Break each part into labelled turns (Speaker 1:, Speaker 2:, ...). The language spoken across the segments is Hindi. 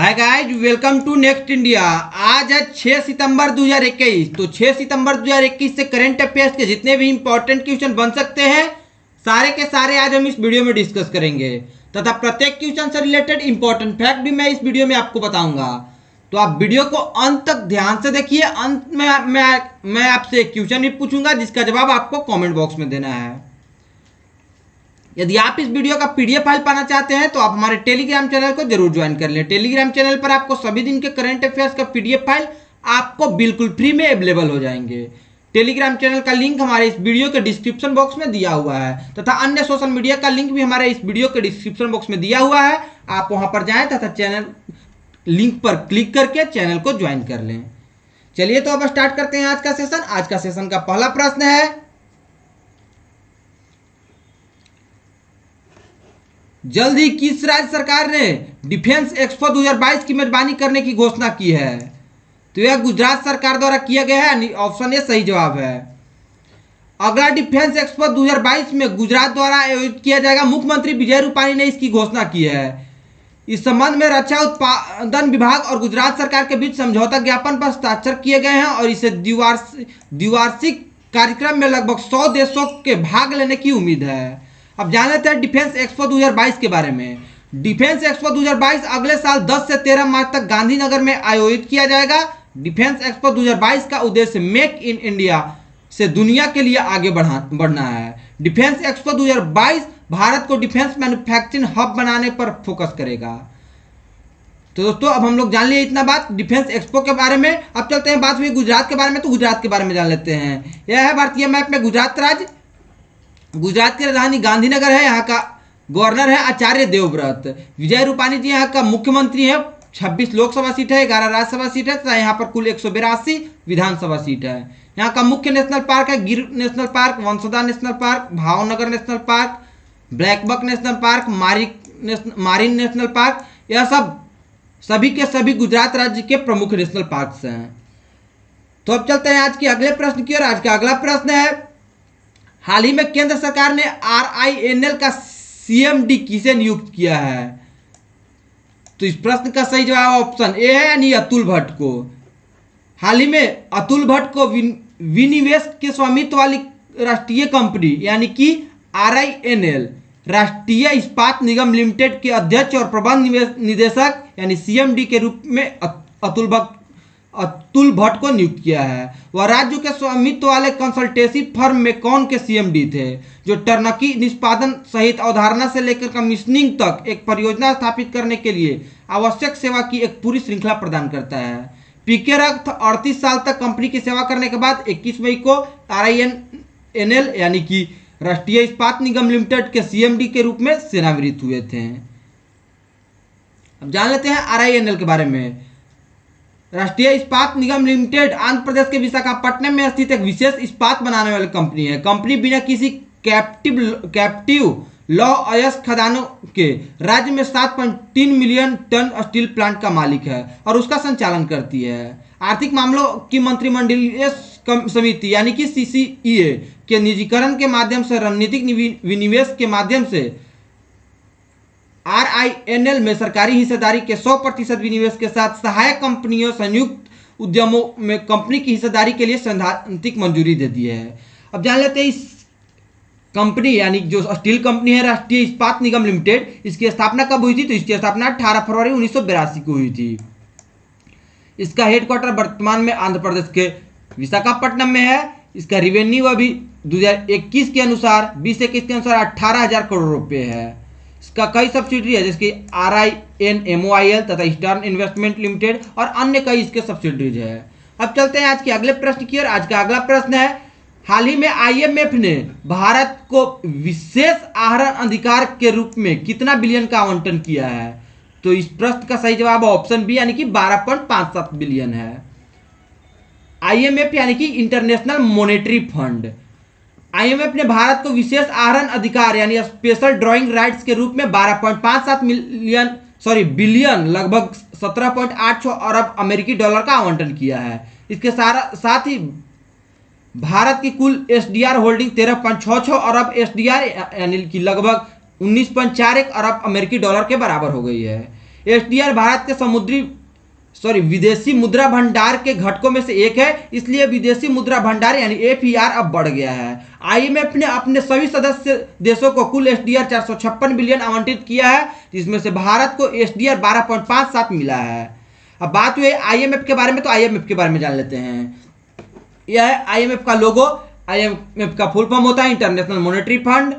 Speaker 1: Hi guys, welcome to next India. आज है 6 सितंबर 2021। तो 6 सितंबर 2021 से करंट अफेयर्स के जितने भी इंपॉर्टेंट क्वेश्चन बन सकते हैं सारे के सारे आज हम इस वीडियो में डिस्कस करेंगे तथा प्रत्येक क्वेश्चन से रिलेटेड इंपॉर्टेंट फैक्ट भी मैं इस वीडियो में आपको बताऊंगा। तो आप वीडियो को अंत तक ध्यान से देखिए। अंत में मैं आपसे एक क्वेश्चन भी पूछूंगा जिसका जवाब आपको कॉमेंट बॉक्स में देना है। यदि आप इस वीडियो का पीडीएफ फाइल पाना चाहते हैं तो आप हमारे टेलीग्राम चैनल को जरूर ज्वाइन कर लें। टेलीग्राम चैनल पर आपको सभी दिन के करंट अफेयर्स का पीडीएफ फाइल आपको बिल्कुल फ्री में अवेलेबल हो जाएंगे। टेलीग्राम चैनल का लिंक हमारे इस वीडियो के डिस्क्रिप्शन बॉक्स में दिया हुआ है तथा अन्य सोशल मीडिया का लिंक भी हमारे इस वीडियो के डिस्क्रिप्शन बॉक्स में दिया हुआ है। आप वहां पर जाएं तथा चैनल लिंक पर क्लिक करके चैनल को ज्वाइन कर लें। चलिए तो अब स्टार्ट करते हैं आज का सेशन। आज का सेशन का पहला प्रश्न है, जल्द ही किस राज्य सरकार ने डिफेंस एक्सपो 2022 की मेजबानी करने की घोषणा की है? तो यह गुजरात सरकार द्वारा किया गया है। ऑप्शन ए सही जवाब है। अगला डिफेंस एक्सपो 2022 में गुजरात द्वारा आयोजित किया जाएगा। मुख्यमंत्री विजय रूपाणी ने इसकी घोषणा की है। इस संबंध में रक्षा उत्पादन विभाग और गुजरात सरकार के बीच समझौता ज्ञापन पर हस्ताक्षर किए गए हैं और इसे द्विवार्षिक कार्यक्रम में लगभग 100 देशों के भाग लेने की उम्मीद है। अब जान लेते हैं डिफेंस एक्सपो 2022 के बारे में। डिफेंस एक्सपो 2022 अगले साल 10 से 13 मार्च तक गांधीनगर में आयोजित किया जाएगा। डिफेंस एक्सपो 2022 का उद्देश्य मेक इन इंडिया से दुनिया के लिए आगे बढ़ना है। डिफेंस एक्सपो 2022 भारत को डिफेंस मैन्युफैक्चरिंग हब बनाने पर फोकस करेगा। तो दोस्तों अब हम लोग जान लिए इतना बात डिफेंस एक्सपो के बारे में। अब चलते हैं, बात हुई गुजरात के बारे में, तो गुजरात के बारे में जान लेते हैं। यह है भारतीय मैप में गुजरात राज्य। गुजरात की राजधानी गांधीनगर है। यहाँ का गवर्नर है आचार्य देवव्रत। विजय रूपाणी जी यहाँ का मुख्यमंत्री है। 26 लोकसभा सीट है, 11 राज्यसभा सीट है तथा यहाँ पर कुल 182 विधानसभा सीट है। यहाँ का मुख्य नेशनल पार्क है गिर national park, Vanshada national park, Bhavnagar national park, blackbuck national park, Marin national park. यह सभी के सभी गुजरात राज्य के प्रमुख नेशनल पार्क हैं। तो अब चलते हैं आज के अगले प्रश्न की ओर। आज का अगला प्रश्न है, हाल ही में केंद्र सरकार ने RINL का CMD किसे नियुक्त किया है? तो इस प्रश्न का सही जवाब ऑप्शन ए है, यानी अतुल भट्ट को। हाल ही में अतुल भट्ट को विनिवेश के स्वामित्व वाली राष्ट्रीय कंपनी यानी कि RINL राष्ट्रीय इस्पात निगम लिमिटेड के अध्यक्ष और प्रबंध निदेशक यानी CMD के रूप में अतुल भट्ट को नियुक्त किया है। वह राज्य के स्वामित्व वाले कंसल्टेंसी फर्म में कौन के CMD थे, जो टर्नकी निष्पादन सहित अवधारणा से लेकर कमीशनिंग तक एक परियोजना स्थापित करने के लिए आवश्यक सेवा की एक पूरी श्रृंखला प्रदान करता है। पीके रथ 38 साल तक कंपनी की सेवा करने के बाद 21 मई को RINL यानी कि राष्ट्रीय इस्पात निगम लिमिटेड के CMD के रूप में सेवानिवृत्त हुए थे। अब जान लेते हैं RINL के बारे में। राष्ट्रीय इस्पात निगम लिमिटेड आंध्र प्रदेश के विशाखापट्टनम में स्थित एक विशेष इस्पात बनाने वाली कंपनी है। कंपनी बिना किसी कैप्टिव लौ अयस्क खदानों के राज्य में 7.3 मिलियन टन स्टील प्लांट का मालिक है और उसका संचालन करती है। आर्थिक मामलों की मंत्रिमंडलीय समिति यानी कि CCEA के निजीकरण के माध्यम से रणनीतिक विनिवेश के माध्यम से RINL में सरकारी हिस्सेदारी के 100% विनिवेश के साथ सहायक कंपनियों संयुक्त उद्यमों में कंपनी की हिस्सेदारी के लिए सैद्धांतिक मंजूरी दे दी है। अब जान लेते हैं इस कंपनी यानी जो स्टील कंपनी है राष्ट्रीय इस्पात निगम लिमिटेड, इसकी स्थापना कब हुई थी? तो इसकी स्थापना 18 फरवरी 1982 को हुई थी। इसका हेडक्वार्टर वर्तमान में आंध्र प्रदेश के विशाखापट्टनम में है। इसका रेवेन्यू अभी 2021 के अनुसार 2021 के अनुसार 18,000 करोड़ रुपए है। इसका कई सब्सिडरी है जैसे RINMOIL तथा ईस्टर्न इन्वेस्टमेंट लिमिटेड और अन्य कई इसके सब्सिडरीज है। अब चलते हैं आज के अगले प्रश्न की ओर। आज का अगला प्रश्न है, हाल ही में IMF ने भारत को विशेष आहरण अधिकार के रूप में कितना बिलियन का आवंटन किया है? तो इस प्रश्न का सही जवाब ऑप्शन बी यानी कि 12.57 बिलियन है। IMF यानी कि इंटरनेशनल मॉनेटरी फंड। IMF ने भारत को विशेष आहरण अधिकार यानी स्पेशल ड्रॉइंग राइट्स के रूप में 12.57 बिलियन लगभग 17.86 अरब अमेरिकी डॉलर का आवंटन किया है। इसके साथ ही भारत की कुल SDR होल्डिंग 13.66 अरब SDR यानी कि लगभग 19.41 अरब अमेरिकी डॉलर के बराबर हो गई है। एसडीआर भारत के विदेशी मुद्रा भंडार के घटकों में से एक है, इसलिए विदेशी मुद्रा भंडार यानी एफईआर अब बढ़ गया है। आईएमएफ ने अपने सभी सदस्य देशों को कुल एसडीआर 456 बिलियन आवंटित किया है, जिसमें से भारत को एसडीआर 12.57 मिला है। अब बात हुई आईएमएफ के बारे में, तो आईएमएफ के बारे में जान लेते हैं। यह है आईएमएफ का लोगो। आईएमएफ का फुल फॉर्म होता है इंटरनेशनल मॉनेटरी फंड।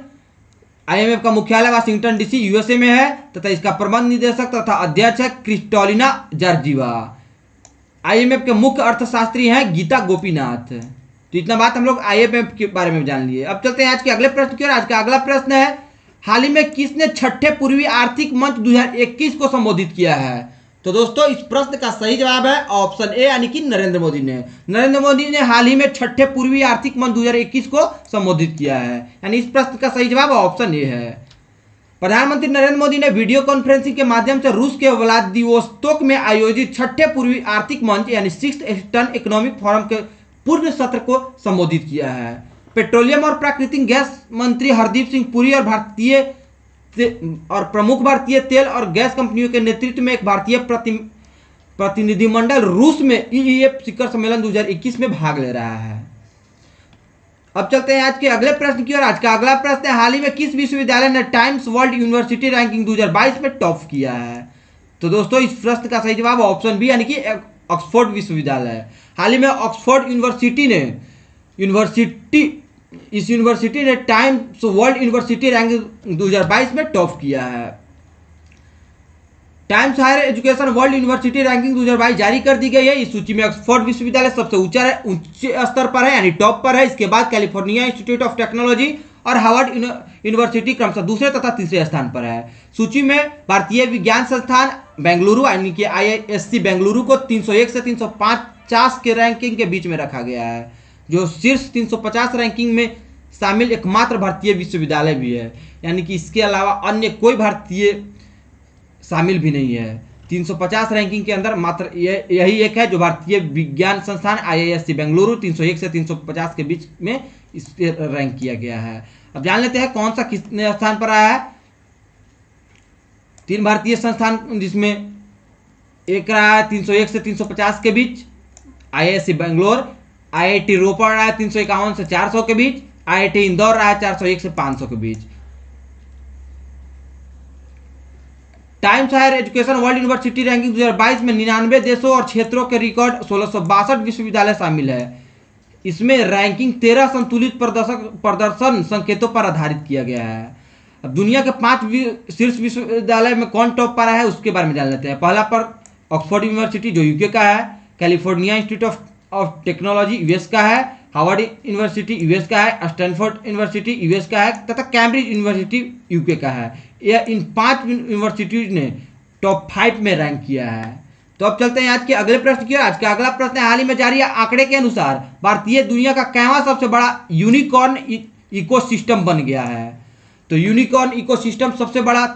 Speaker 1: आईएमएफ का मुख्यालय वाशिंगटन डीसी यूएसए में है तथा इसका प्रबंध निदेशक तथा अध्यक्ष है क्रिस्टोलिना जॉर्जिवा। आईएमएफ के मुख्य अर्थशास्त्री हैं गीता गोपीनाथ। तो इतना बात हम लोग आईएमएफ के बारे में जान लिए। अब चलते हैं आज के अगले प्रश्न की ओर। आज का अगला प्रश्न है, हाल ही में किसने छठे पूर्वी आर्थिक मंच 2021 को संबोधित किया है? तो दोस्तों इस प्रश्न का सही जवाब है ऑप्शन ए यानी कि नरेंद्र मोदी ने। नरेंद्र मोदी ने हाल ही में छठे पूर्वी आर्थिक मंच 2021 को संबोधित किया है, यानी इस प्रश्न का सही जवाब ऑप्शन ए है। प्रधानमंत्री नरेंद्र मोदी ने वीडियो कॉन्फ्रेंसिंग के माध्यम से रूस के व्लादिवोस्तोक में आयोजित छठे पूर्वी आर्थिक मंच यानी 6th ईस्टर्न इकोनॉमिक फोरम के पूर्ण सत्र को संबोधित किया है। पेट्रोलियम और प्राकृतिक गैस मंत्री हरदीप सिंह पुरी और प्रमुख भारतीय तेल और गैस कंपनियों के नेतृत्व में एक भारतीय प्रतिनिधिमंडल रूस में ईईएफ शिखर सम्मेलन 2021 में भाग ले रहा है। अब चलते हैं आज के अगले प्रश्न की ओर। आज का अगला प्रश्न है, हाल ही में किस विश्वविद्यालय ने टाइम्स वर्ल्ड यूनिवर्सिटी रैंकिंग 2022 में टॉप किया है? तो दोस्तों इस प्रश्न का सही जवाब ऑप्शन बी यानी कि ऑक्सफोर्ड विश्वविद्यालय है। हाल ही में ऑक्सफोर्ड यूनिवर्सिटी ने टाइम्स वर्ल्ड यूनिवर्सिटी रैंकिंग 2022 में टॉप किया है। Times Higher Education World University ranking 2022 जारी कर दी गई है। इस सूची में ऑक्सफोर्ड विश्वविद्यालय सबसे उच्च स्तर पर है यानी टॉप पर है। इसके बाद कैलिफोर्निया इंस्टीट्यूट ऑफ टेक्नोलॉजी और हार्वर्ड यूनिवर्सिटी क्रमशः दूसरे तथा तीसरे स्थान पर है। सूची में भारतीय विज्ञान संस्थान बेंगलुरु यानी कि आईआईएससी बेंगलुरु को 301 से 350 के रैंकिंग के बीच में रखा गया है, जो शीर्ष 350 रैंकिंग में शामिल एकमात्र भारतीय विश्वविद्यालय भी है, यानी कि इसके अलावा अन्य कोई भारतीय शामिल भी नहीं है। 350 रैंकिंग के अंदर मात्र यही एक है जो भारतीय विज्ञान संस्थान आईआईएससी बेंगलुरु 301 से 350 के बीच में इस रैंक किया गया है। अब जान लेते हैं कौन सा कितने स्थान पर आया है। 3 भारतीय संस्थान जिसमें एक रहा है 301 से 350 के बीच आईआईएससी बेंगलोर, आईआईटी रोपड़ रहा है 351 से 400 के बीच, आईआईटी इंदौर रहा है 401 से 500 के बीच। Times Higher Education World University ranking 2022 में 99 देशों और क्षेत्रों के रिकॉर्ड 1662 विश्वविद्यालय शामिल है। इसमें रैंकिंग 13 संतुलित प्रदर्शन संकेतों पर आधारित किया गया है। अब दुनिया के 5 शीर्ष विश्वविद्यालय में कौन टॉप पर है उसके बारे में जान लेते हैं। पहला पर ऑक्सफोर्ड यूनिवर्सिटी जो यूके का है, California institute of technology US का है, हार्वर्ड यूनिवर्सिटी यूएस का है, स्टैनफोर्ड यूनिवर्सिटी यूएस का है तथा कैम्ब्रिज यूनिवर्सिटी यूके का है। यह इन 5 यूनिवर्सिटीज ने टॉप 5 में रैंक किया है। तो अब चलते हैं आज के अगले प्रश्न की ओर। आज का अगला प्रश्न है, हाल ही में जारी आंकड़े के अनुसार भारतीय दुनिया का कैवां सबसे बड़ा यूनिकॉर्न इकोसिस्टम बन गया है? तो यूनिकॉर्न इकोसिस्टम सबसे बड़ा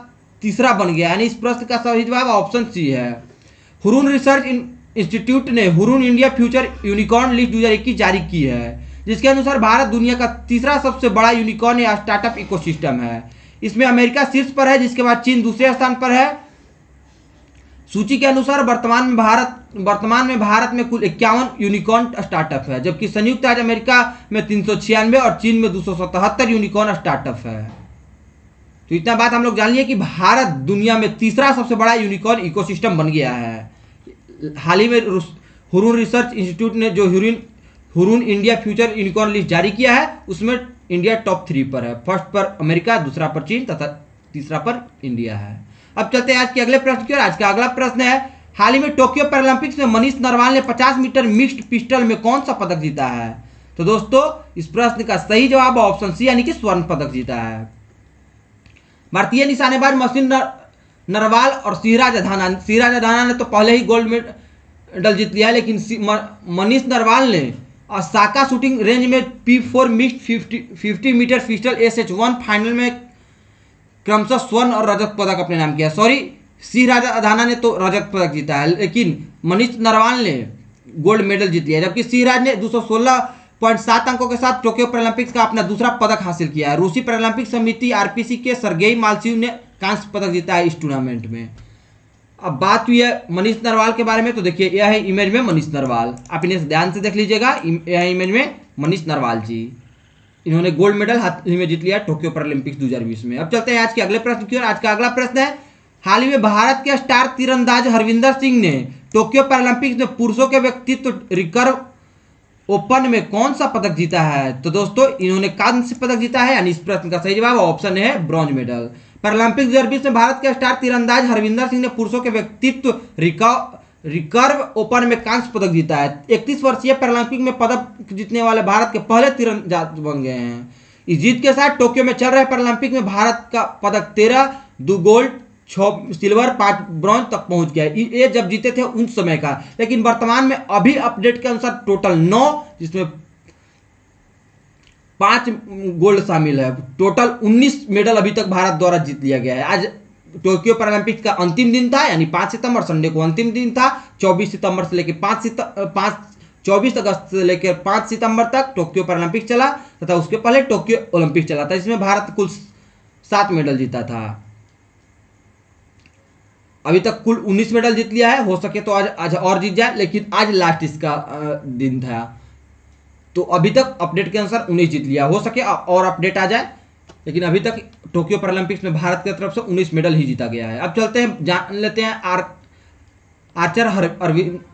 Speaker 1: तीसरा बन गया, यानी इस प्रश्न का सही जवाब ऑप्शन सी है। हुरून रिसर्च इंस्टीट्यूट ने Hurun India future unicorn list 2021 जारी की है, जिसके अनुसार भारत दुनिया का तीसरा सबसे बड़ा यूनिकॉर्न या स्टार्टअप इकोसिस्टम है। इसमें अमेरिका शीर्ष पर है, जिसके बाद चीन दूसरे स्थान पर है। सूची के अनुसार वर्तमान में भारत में कुल 51 यूनिकॉर्न स्टार्टअप है, जबकि संयुक्त राज्य अमेरिका में 396 और चीन में 277 यूनिकॉर्न स्टार्टअप है। तो इतना बात हम लोग जान लिए कि भारत दुनिया में तीसरा सबसे बड़ा यूनिकॉर्न इकोसिस्टम बन गया है। हाल ही में हुरून रिसर्च इंस्टीट्यूट ने जो Hurun India future unicorn list जारी किया है उसमें इंडिया टॉप 3 पर है। फर्स्ट पर अमेरिका, दूसरा पर चीन तथा तीसरा पर इंडिया है। अब चलते हैं आज के अगले प्रश्न की ओर। आज का अगला प्रश्न है, हाल ही में टोक्यो पैरालंपिक्स में मनीष नरवाल ने 50 मीटर मिक्स्ड पिस्टल में कौन सा पदक जीता है? तो दोस्तों इस प्रश्न का सही जवाब ऑप्शन सी यानी कि स्वर्ण पदक जीता है। भारतीय निशानेबाज मशीन नरवाल और सिराज अधाना ने तो पहले ही गोल्ड मेडल जीत लिया है, लेकिन मनीष नरवाल ने ओसाका शूटिंग रेंज में P4 mixed 50 metre pistol SH1 final में क्रमशः स्वर्ण और रजत पदक अपने नाम किया। सिराज अधाना ने तो रजत पदक जीता है, लेकिन मनीष नरवाल ने गोल्ड मेडल जीत लिया, जबकि सिराज ने 216.7 अंकों के साथ टोक्यो पैरालंपिक्स का अपना दूसरा पदक हासिल किया है। रूसी पैरालंपिक समिति RPC के सर्गेई मालसीव ने कांस्य पदक जीता है इस टूर्नामेंट में। अब बात हुई है मनीष नरवाल के बारे में, तो देखिए यह है इमेज में मनीष नरवाल, आप इन्हें ध्यान से देख लीजिएगा। यह है इमेज में मनीष नरवाल जी, इन्होंने गोल्ड मेडल हाल ही में जीत लिया टोक्यो पैरालंपिक्स 2020 में। अब चलते हैं आज के अगले प्रश्न की ओर। आज का अगला प्रश्न है, हाल ही में भारत के स्टार तीरंदाज हरविंदर सिंह ने टोक्यो पैरालंपिक्स में पुरुषों के व्यक्तित्व रिकर्व ओपन में कौन सा पदक जीता है? तो दोस्तों इन्होंने कांस्य पदक जीता है, यानी इस प्रश्न का सही जवाब ऑप्शन है ब्रॉन्ज मेडल। पैरालंपिक्स 2020 में भारत के स्टार तीरंदाज हरविंदर सिंह ने पुरुषों के व्यक्तित्व रिकर्व ओपन में कांस्य पदक जीता है। 31 वर्षीय पैरालंपिक में पदक जीतने वाले भारत के पहले तीरंदाज बन गए हैं। इस जीत के साथ टोक्यो में चल रहे पैरालंपिक में भारत का पदक 13, 2 गोल्ड, 6 सिल्वर, 5 ब्रॉन्ज तक पहुंच गया। ये जब जीते थे उस समय का, लेकिन वर्तमान में अभी अपडेट के अनुसार टोटल 9, जिसमें 5 गोल्ड शामिल है, टोटल 19 मेडल अभी तक भारत द्वारा जीत लिया गया है। आज टोक्यो पैरालंपिक्स का अंतिम दिन था, यानी 5 सितंबर संडे को अंतिम दिन था। 24 सितंबर से लेकर 24 अगस्त से लेकर 5 सितंबर तक टोक्यो पैरालंपिक्स चला, तथा उसके पहले टोक्यो ओलंपिक चला था। इसमें भारत कुल 7 मेडल जीता था। अभी तक कुल 19 मेडल जीत लिया है, हो सके तो आज और जीत जाए, लेकिन आज लास्ट इसका दिन था, तो अभी तक अपडेट के अनुसार 19 जीत लिया। हो सके और अपडेट आ जाए, लेकिन अभी तक टोक्यो पैरालंपिक्स में भारत की तरफ से 19 मेडल ही जीता गया है। अब चलते हैं, जान लेते हैं आर्चर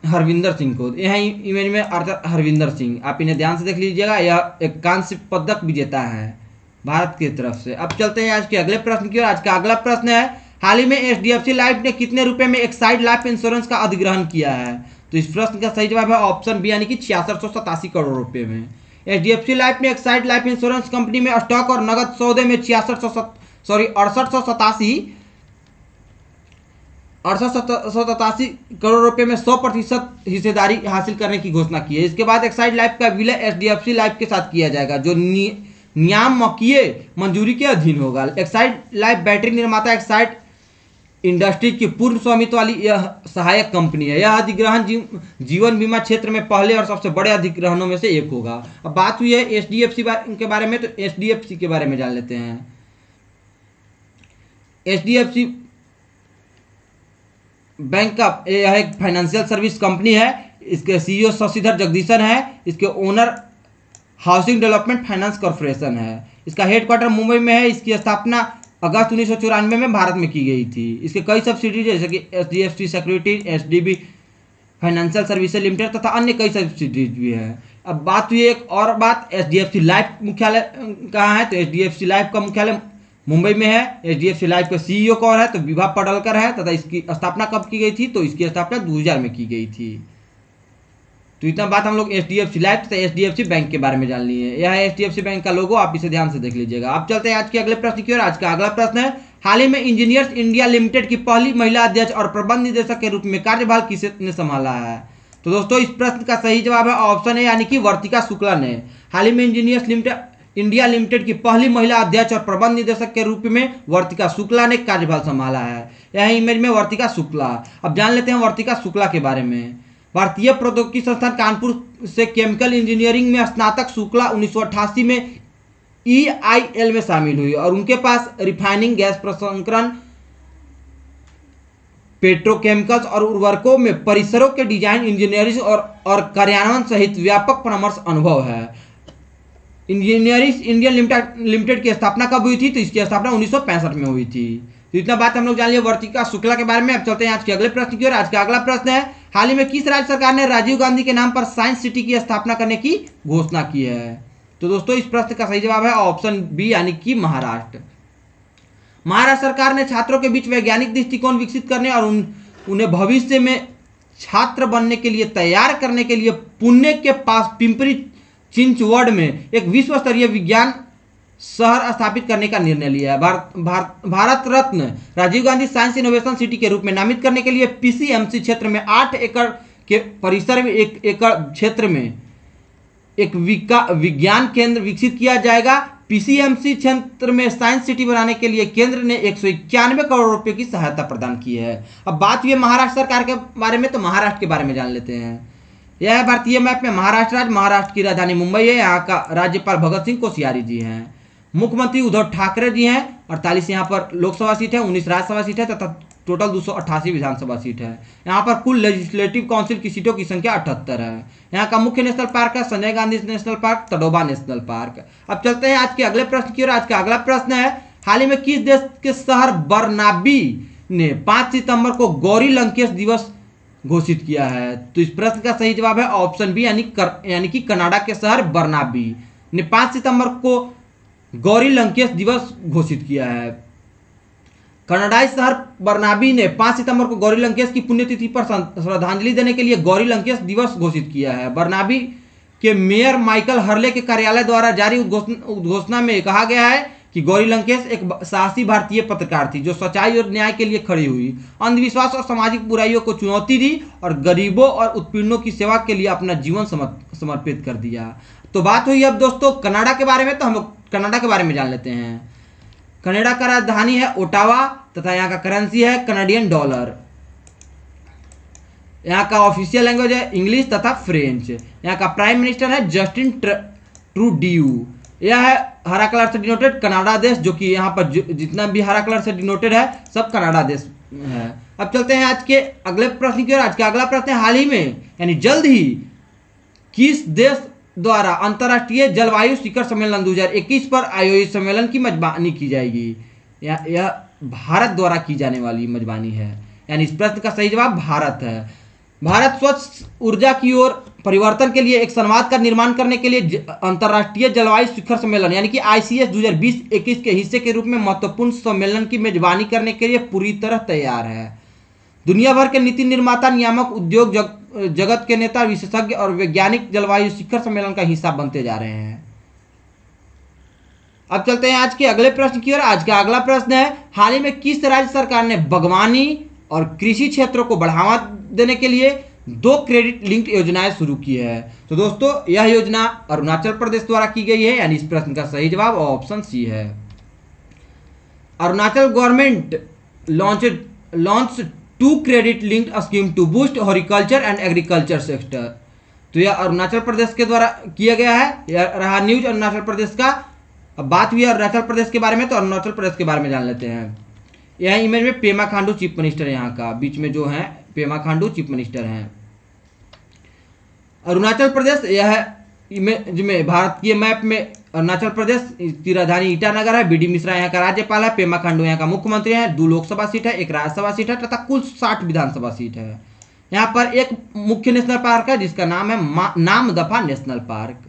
Speaker 1: हरविंदर सिंह को। यह इमेज में आर्चर हरविंदर सिंह, आप इन्हें ध्यान से देख लीजिएगा। यह एक कांस्य पदक विजेता है भारत की तरफ से। अब चलते हैं आज के अगले प्रश्न की ओर। आज का अगला प्रश्न है, हाल ही में HDFC लाइफ ने कितने रुपए में एक्साइड लाइफ इंश्योरेंस का अधिग्रहण किया है? तो इस प्रश्न का सही जवाब है ऑप्शन बी, यानी कि 6687 करोड़ रुपए में। HDFC लाइफ ने एक्साइड लाइफ इंश्योरेंस कंपनी में स्टॉक और नगद सौदे में 6887 करोड़ रुपए में 100% हिस्सेदारी हासिल करने की घोषणा की है। इसके बाद एक्साइड लाइफ का विलय HDFC लाइफ के साथ किया जाएगा, जो नियामकीय मंजूरी के अधीन होगा। एक्साइड लाइफ बैटरी निर्माता एक्साइड इंडस्ट्रीज की पूर्ण स्वामित्व वाली यह सहायक कंपनी है। यह अधिग्रहण जीवन बीमा क्षेत्र में पहले और सबसे बड़े अधिग्रहणों में से एक होगा। अब बात हुई है HDFC के बारे में, तो HDFC के बारे में जान लेते हैं। HDFC बैंक का यह एक फाइनेंशियल सर्विस कंपनी है। इसके CEO शशिधर जगदीशन है। इसके owner housing development finance corporation है। इसका हेडक्वार्टर मुंबई में है। इसकी स्थापना अगस्त 1994 में भारत में की गई थी। इसके कई सब्सिडीज जैसे कि HDFC securities, HDB financial services limited तथा अन्य कई सब्सिडीज भी है। अब बात हुई एक और बात, HDFC लाइफ मुख्यालय कहाँ है? तो HDFC लाइफ का मुख्यालय मुंबई में है। HDFC लाइफ का CEO कौन है? तो विभा पडलकर है। तथा इसकी स्थापना कब की गई थी? तो इसकी स्थापना 2000 में की गई थी। तो इतना बात हम लोग HDFC लाइफ तथा HDFC बैंक के बारे में जान लिए। यह है HDFC बैंक का लोगो, आप इसे ध्यान से देख लीजिएगा। अब चलते हैं आज के अगले प्रश्न की ओर। आज का अगला प्रश्न है, हाल ही में इंजीनियर्स इंडिया लिमिटेड की पहली महिला अध्यक्ष और प्रबंध निदेशक के रूप में कार्यभार किसने संभाला है? तो दोस्तों इस प्रश्न का सही जवाब है ऑप्शन है, यानी कि वर्तिका शुक्ला ने। हाल ही में इंजीनियर्स इंडिया लिमिटेड की पहली महिला अध्यक्ष और प्रबंध निदेशक के रूप में वर्तिका शुक्ला ने कार्यभार संभाला है। यह इमेज में वर्तिका शुक्ला। अब जान लेते हैं वर्तिका शुक्ला के बारे में। भारतीय प्रौद्योगिकी संस्थान कानपुर से केमिकल इंजीनियरिंग में स्नातक शुक्ला 1988 में EIL में शामिल हुई और उनके पास रिफाइनिंग, गैस प्रसंस्करण, पेट्रोकेमिकल्स और उर्वरकों में परिसरों के डिजाइन, इंजीनियरिंग और कार्यान्वयन सहित व्यापक परामर्श अनुभव है। इंजीनियरिंग इंडिया लिमिटेड की स्थापना कब हुई थी? तो इसकी स्थापना 1965 में हुई थी। तो इतना बात हम लोग जान लिए वर्तिका शुक्ला के बारे में। अब चलते हैं आज के अगले प्रश्न की ओर। आज का अगला प्रश्न है, हाल ही में किस राज्य सरकार ने राजीव गांधी के नाम पर साइंस सिटी की स्थापना करने की घोषणा की है? तो दोस्तों इस प्रश्न का सही जवाब है ऑप्शन बी, यानी कि महाराष्ट्र। महाराष्ट्र सरकार ने छात्रों के बीच वैज्ञानिक दृष्टिकोण विकसित करने और उन्हें भविष्य में छात्र बनने के लिए तैयार करने के लिए पुणे के पास पिंपरी चिंचवड में एक विश्व स्तरीय विज्ञान शहर स्थापित करने का निर्णय लिया है। Bharat Ratna Rajiv Gandhi Science Innovation City के रूप में नामित करने के लिए PCMC क्षेत्र में 8 एकड़ के परिसर में 1 एकड़ क्षेत्र में एक विज्ञान केंद्र विकसित किया जाएगा। PCMC क्षेत्र में साइंस सिटी बनाने के लिए केंद्र ने 191 करोड़ रुपए की सहायता प्रदान की है। अब बात हुई महाराष्ट्र सरकार के बारे में, तो महाराष्ट्र के बारे में जान लेते हैं। यह है भारतीय मैप में महाराष्ट्र राज्य। महाराष्ट्र की राजधानी मुंबई है। यहाँ का राज्यपाल भगत सिंह कोश्यारी जी हैं। मुख्यमंत्री उद्धव ठाकरे जी हैं। 48 यहाँ पर लोकसभा सीट है, 19 राज्यसभा सीट है तथा टोटल 288 विधानसभा सीट है। यहाँ पर कुल लेजिस्लेटिव काउंसिल की सीटों की संख्या 78 है। यहाँ का मुख्य नेशनल पार्क है Sanjay Gandhi national park, Tadoba national park. अब चलते हैं आज के अगले प्रश्न की ओर। आज का अगला प्रश्न है, हाल ही में किस देश के शहर बर्नाबी ने 5 सितंबर को गौरी लंकेश दिवस घोषित किया है? तो इस प्रश्न का सही जवाब है ऑप्शन बी, यानी कि कनाडा के शहर बर्नाबी ने 5 सितंबर को गौरी लंकेश दिवस घोषित किया है। कनाडाई शहर बर्नाबी ने 5 सितंबर को गौरी लंकेश की पुण्यतिथि पर श्रद्धांजलि देने के लिए गौरी लंकेश दिवस घोषित किया है। बर्नाबी के मेयर माइकल हर्ले के कार्यालय द्वारा जारी उद्घोषणा में कहा गया है कि गौरी लंकेश एक साहसी भारतीय पत्रकार थी जो सच्चाई और न्याय के लिए खड़ी हुई, अंधविश्वास और सामाजिक बुराइयों को चुनौती दी और गरीबों और उत्पीड़नों की सेवा के लिए अपना जीवन समर्पित कर दिया। तो बात हुई अब दोस्तों कनाडा के बारे में, तो हम लोग कनाडा के बारे में जान लेते हैं। कनाडा का राजधानी है ओटावा तथा यहाँ का करेंसी है कनाडियन डॉलर। यहाँ का ऑफिशियल लैंग्वेज है इंग्लिश तथा फ्रेंच। यहाँ का प्राइम मिनिस्टर है जस्टिन ट्रूडियो। यह है हरा कलर से डिनोटेड कनाडा देश, जो कि यहाँ पर जितना भी हरा कलर से डिनोटेड है सब कनाडा देश है। अब चलते हैं आज के अगले प्रश्न की ओर। आज का अगला प्रश्न है, हाल ही में यानी जल्द ही किस देश द्वारा अंतर्राष्ट्रीय जलवायु शिखर सम्मेलन 2021 पर आयोजित सम्मेलन की मेजबानी की जाएगी? यह भारत द्वारा की जाने वाली मेजबानी है, यानी इस प्रश्न का सही जवाब भारत है। भारत स्वच्छ ऊर्जा की ओर परिवर्तन के लिए एक संवाद का निर्माण करने के लिए अंतर्राष्ट्रीय जलवायु शिखर सम्मेलन यानी कि ICS 2020-21 के हिस्से के रूप में महत्वपूर्ण सम्मेलन की मेजबानी करने के लिए पूरी तरह तैयार है। दुनिया भर के नीति निर्माता, नियामक, उद्योग जगत के नेता, विशेषज्ञ और वैज्ञानिक जलवायु शिखर सम्मेलन का हिस्सा बनते जा रहे हैं। अब चलते हैं आज के अगले प्रश्न की ओर। आज का अगला प्रश्न है, हाल ही में किस राज्य सरकार ने बागवानी और कृषि क्षेत्रों को बढ़ावा देने के लिए 2 क्रेडिट लिंक्ड योजनाएं शुरू की है? तो दोस्तों यह योजना अरुणाचल प्रदेश द्वारा की गई है, यानी इस प्रश्न का सही जवाब ऑप्शन सी है। Arunachal government launch 2 credit linked scheme to boost horticulture and agriculture sector. तो यह अरुणाचल प्रदेश के द्वारा किया गया है। यह रहा न्यूज अरुणाचल प्रदेश का। अब बात हुई अरुणाचल प्रदेश के बारे में, तो अरुणाचल प्रदेश के बारे में जान लेते हैं। यह इमेज में पेमा खांडू चीफ मिनिस्टर है, यहाँ का बीच में जो है पेमा खांडू चीफ मिनिस्टर हैं। अरुणाचल प्रदेश यह इमेज में भारत के मैप में अरुणाचल प्रदेश की राजधानी ईटानगर है। BD मिश्रा यहाँ का राज्यपाल है। पेमा खांडू यहाँ का मुख्यमंत्री है। 2 लोकसभा सीट है, 1 राज्यसभा सीट है तथा कुल 60 विधानसभा सीट है। यहाँ पर एक मुख्य नेशनल पार्क है जिसका नाम है नामदफा नेशनल पार्क।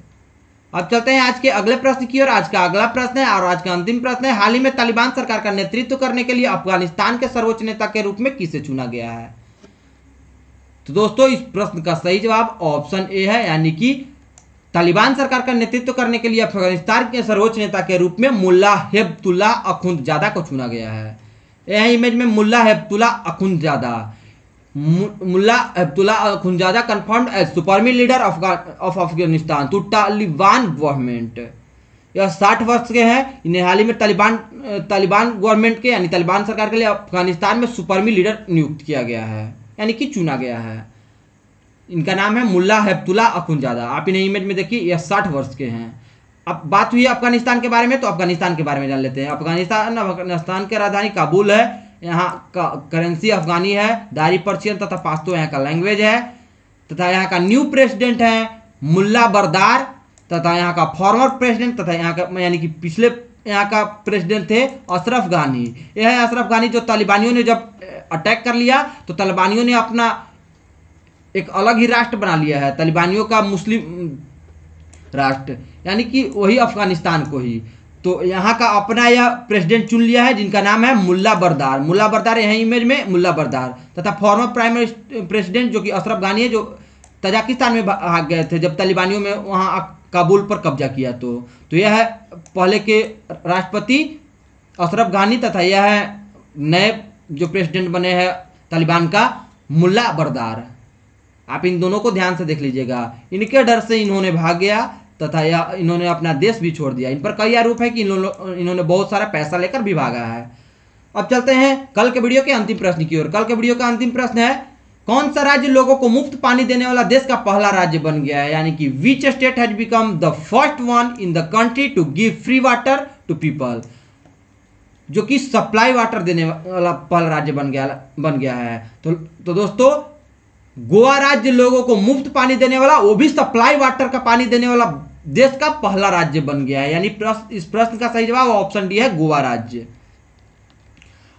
Speaker 1: अब चलते हैं आज के अगले प्रश्न की ओर। आज का अगला प्रश्न है और आज का अंतिम प्रश्न है, हाल ही में तालिबान सरकार का नेतृत्व करने के लिए अफगानिस्तान के सर्वोच्च नेता के रूप में किसे चुना गया है? तो दोस्तों इस प्रश्न का सही जवाब ऑप्शन ए है, यानी कि तालिबान सरकार का नेतृत्व करने के लिए अफगानिस्तान के सर्वोच्च नेता के रूप में मुल्ला हेबतुल्ला अखुंदजादा को चुना गया है। यह इमेज में Mullah Hibatullah Akhundzada. Mullah Hibatullah Akhundzada confirmed as supreme leader of Afghanistan to Taliban government. यह 60 वर्ष के हैं। इन्हें हाल ही में तालिबान गवर्नमेंट के यानी तालिबान सरकार के लिए अफगानिस्तान में सुप्रीम लीडर नियुक्त किया गया है, यानी कि चुना गया है। इनका नाम है मुल्ला हेबतुल्ला अखुंदजादा। आप इन्हें इमेज में देखिए, यह 60 वर्ष के हैं। अब बात हुई अफगानिस्तान के बारे में, तो अफगानिस्तान के बारे में जान लेते हैं। अफगानिस्तान की राजधानी काबुल है। यहाँ का करेंसी अफगानी है। दारी पर्शियन तथा पाश्तो यहाँ का लैंग्वेज है तथा यहाँ का न्यू प्रेसिडेंट है मुल्ला बरदार तथा यहाँ का फॉर्मर प्रेसिडेंट तथा यहाँ का यानी कि पिछले यहाँ का प्रेसिडेंट थे अशरफ गानी। यह है अशरफ गानी, जो तालिबानियों ने जब अटैक कर लिया तो तालिबानियों ने अपना एक अलग ही राष्ट्र बना लिया है, तालिबानियों का मुस्लिम राष्ट्र, यानी कि वही अफगानिस्तान को ही। तो यहाँ का अपना यह प्रेसिडेंट चुन लिया है जिनका नाम है मुल्ला बरदार। मुल्ला बरदार यहाँ इमेज में मुल्ला बरदार तथा फॉर्मर प्राइम प्रेसिडेंट जो कि अशरफ गानी है, जो तजाकिस्तान में भाग गए थे जब तालिबानियों में वहाँ काबुल पर कब्जा किया। तो यह है पहले के राष्ट्रपति अशरफ गानी तथा यह है नए जो प्रेसिडेंट बने हैं तालिबान का मुल्ला बरदार। आप इन दोनों को ध्यान से देख लीजिएगा। इनके डर से इन्होंने भाग गया तथा यह इन्होंने अपना देश भी छोड़ दिया। इन पर कई आरोप है कि इन्होंने बहुत सारा पैसा लेकर भी भागा है। अब चलते हैं कल के वीडियो के अंतिम प्रश्न की ओर। कल के वीडियो का अंतिम प्रश्न है, कौन सा राज्य लोगों को मुफ्त पानी देने वाला देश का पहला राज्य बन गया है? यानी कि which state has become the first one in the country to give free water to people. जो कि सप्लाई वाटर देने वाला पहला राज्य बन गया है। तो दोस्तों, गोवा राज्य लोगों को मुफ्त पानी देने वाला, वो भी सप्लाई वाटर का पानी देने वाला देश का पहला राज्य बन गया है। यानी इस प्रश्न का सही जवाब ऑप्शन डी है, गोवा राज्य।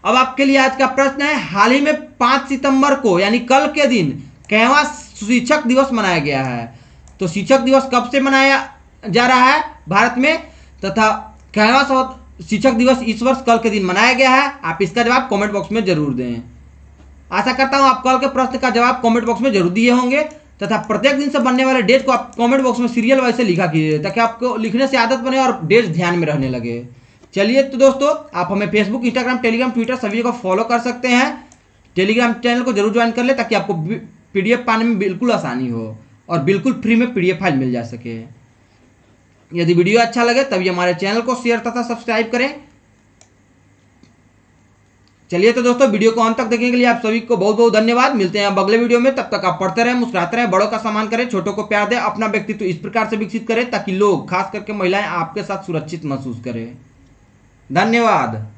Speaker 1: अब आपके लिए आज का प्रश्न है, हाल ही में 5 सितंबर को यानी कल के दिन कैवा शिक्षक दिवस मनाया गया है। तो शिक्षक दिवस कब से मनाया जा रहा है भारत में, तथा कैवा शिक्षक दिवस इस वर्ष कल के दिन मनाया गया है? आप इसका जवाब कमेंट बॉक्स में जरूर दें। आशा करता हूं आप कल के प्रश्न का जवाब कमेंट बॉक्स में जरूर दिए होंगे, तथा प्रत्येक दिन से बनने वाले डेट को आप कमेंट बॉक्स में सीरियल वाइज से लिखा कीजिए, ताकि आपको लिखने से आदत बने और डेट ध्यान में रहने लगे। चलिए तो दोस्तों, आप हमें फेसबुक, इंस्टाग्राम, टेलीग्राम, ट्विटर सभी को फॉलो कर सकते हैं। टेलीग्राम चैनल को जरूर ज्वाइन कर ले, ताकि आपको पीडीएफ पाने में बिल्कुल आसानी हो और बिल्कुल फ्री में पीडीएफ फाइल मिल जा सके। यदि वीडियो अच्छा लगे तभी हमारे चैनल को शेयर तथा सब्सक्राइब करें। चलिए तो दोस्तों, वीडियो को अंत तक देखने के लिए आप सभी को बहुत बहुत धन्यवाद। मिलते हैं अब अगले वीडियो में, तब तक आप पढ़ते रहें, मुस्कुराते रहें, बड़ों का सम्मान करें, छोटों को प्यार दें, अपना व्यक्तित्व इस प्रकार से विकसित करें ताकि लोग, खास करके महिलाएं, आपके साथ सुरक्षित महसूस करें। धन्यवाद।